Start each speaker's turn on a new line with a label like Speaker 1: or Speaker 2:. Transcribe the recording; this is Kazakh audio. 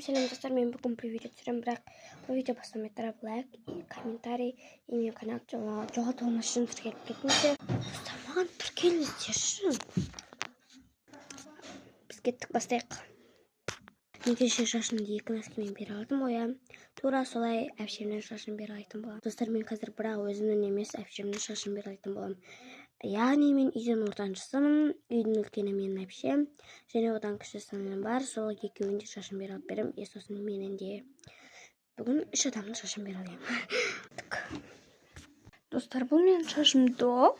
Speaker 1: Сәлем достар, мен бүгін бір видео түсіремін, бірақ бұл видео басылмай тұрып лайк и комментарий и менің канал жоғалтып алмас үшін тіркеліп кетіңіздер. Достар, маған тіркеліңіздерші. Біз кеттік, бастайық. Мен кеше шашымды 2 носкимен бере алдым ғой, тура солай әпшемнің шашын бере айтым боламын. Достар, мен қазір бірақ өзімнің емес әпшемнің шашын бере айтым боламын. Яғни мен үйден ортаншысымын, үйдің үлкені менің әпшем, және одан кішісінің бар, сол екеуінің де шашын бере алып берем, сосын менің де. Бүгін 3 адамның шашын бере аламын. Достар, бұл менің шашым до.